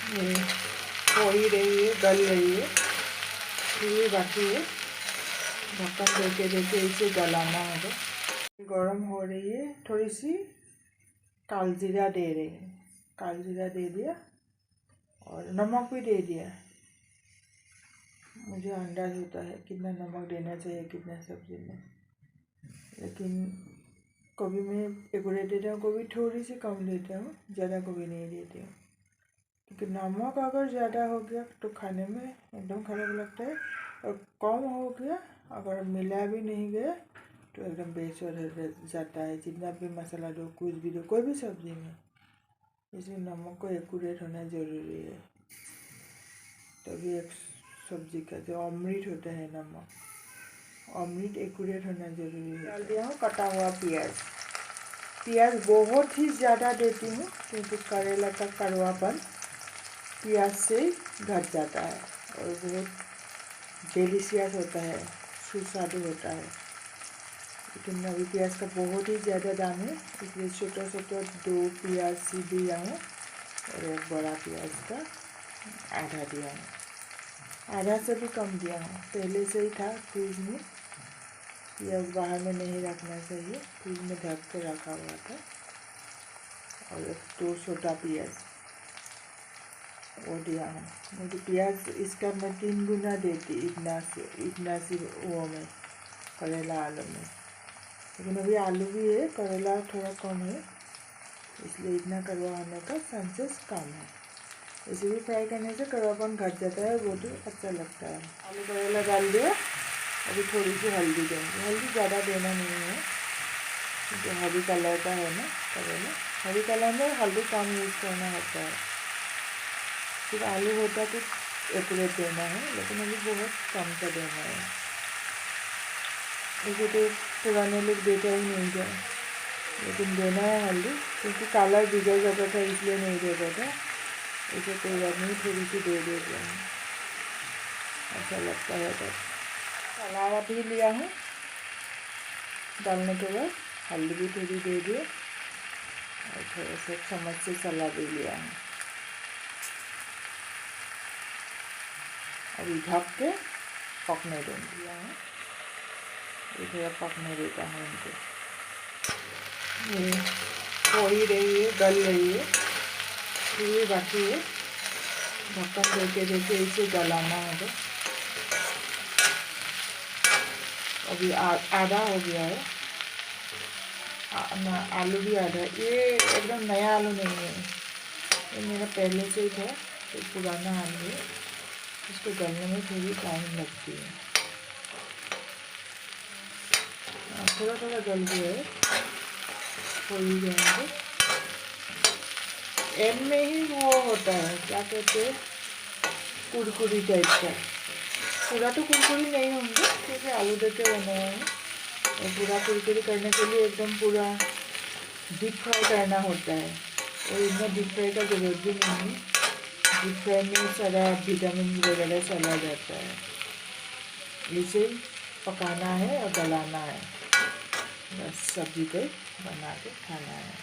ये हो ही रही है, गल रही है, ये बाकी है। ढक्कन देके देके इसे गलाना होगा। गरम हो रही है, थोड़ी सी काल जीरा दे रही है, काल जीरा दे दिया और नमक भी दे दिया। मुझे अंदाज होता है कितना नमक देना चाहिए कितना सब्जी में, लेकिन कभी मैं एक्यूरेट देता हूँ, कभी थोड़ी सी कम देता हूँ, ज़्यादा कभी नहीं देती हूँ। क्योंकि नमक अगर ज़्यादा हो गया तो खाने में एकदम खराब लगता है, और कम हो गया अगर मिला भी नहीं गया तो एकदम बेसुर हो जाता है। जितना भी मसाला दो, कुछ भी दो, कोई भी सब्ज़ी में, इसलिए नमक को एक्यूरेट होना ज़रूरी है। तभी एक सब्ज़ी का जो अमृत होता है, नमक अमृत एक्यूरेट होना ज़रूरी है। डाल दिया हूँ कटा हुआ प्याज। प्याज बहुत ही ज़्यादा देती हूँ क्योंकि करेला का कड़वापन प्याज से घट जाता है और बहुत डिलीशियस होता है, सुस्वादु होता है। लेकिन अभी प्याज का बहुत ही ज़्यादा दाम है, इसलिए छोटा छोटा 2 प्याज सी दिया हूँ और एक बड़ा प्याज का आधा दिया हूँ, आधा से भी कम दिया हूँ। पहले से ही था फ्रिज में, प्याज बाहर में नहीं रखना चाहिए, फ्रिज में ढक के रखा हुआ था। और 2 छोटा प्याज वो दिया हूँ। मुझे प्याज इसका मैं 3 गुना देती इतना सी वो में, करेला आलू में। लेकिन अभी आलू भी है, करेला थोड़ा कम है, इसलिए इतना कड़वा होने का चांसेस कम है। इसे भी फ्राई करने से कड़वापन घट जाता है, बहुत ही अच्छा लगता है। आलू करेला डाल दिया। अभी थोड़ी सी हल्दी देंगे, हल्दी ज़्यादा देना नहीं है क्योंकि हरी कलर का है ना करेला, हरी कलर में हल्दी कम यूज़ करना होता है। फिर आलू होता तो एक्यूरेट देना है, लेकिन अभी बहुत कम का देना है। इसे तो पुराने लोग देता ही नहीं था, लेकिन देना है हल्दी, क्योंकि काला बिगड़ जाता था इसलिए नहीं देता था। इसे कोई बात नहीं, थोड़ी सी दे देते हैं, अच्छा लगता है। तब सलावा भी लिया हूँ, डालने के बाद हल्दी भी थोड़ी दे दिए और थोड़ा सा चम्मच से सला भी लिया हूँ। अभी ढक के पकने दूँगी, ये थोड़ा पकने देता हूँ इनको। ये हो ही रही है, गल रही है, ये बाकी है। ढक्कन देके देके इसे गलाना होगा। अभी आधा हो गया है, आलू भी आधा। ये एकदम नया आलू नहीं है, ये मेरा पहले से ही था, तो पुराना आलू है, इसको गलने में थोड़ी टाइम लगती है। थोड़ा थोड़ा गल गया है, हो ही जाएंगे। एंड में ही वो होता है, क्या कहते हैं, कुरकुरी टाइप का। पूरा तो कुरकुरी नहीं होंगे क्योंकि आलू देके बनाए हैं, और पूरा कुरकुरी करने के लिए एकदम पूरा डीप फ्राई करना होता है, और इतना डीप फ्राई का ज़रूरत भी नहीं है। डीप फ्राई में सारा विटामिन वगैरह चला जाता है। इसे पकाना है और गलाना है, बस सब्जी पे बना के खाना है।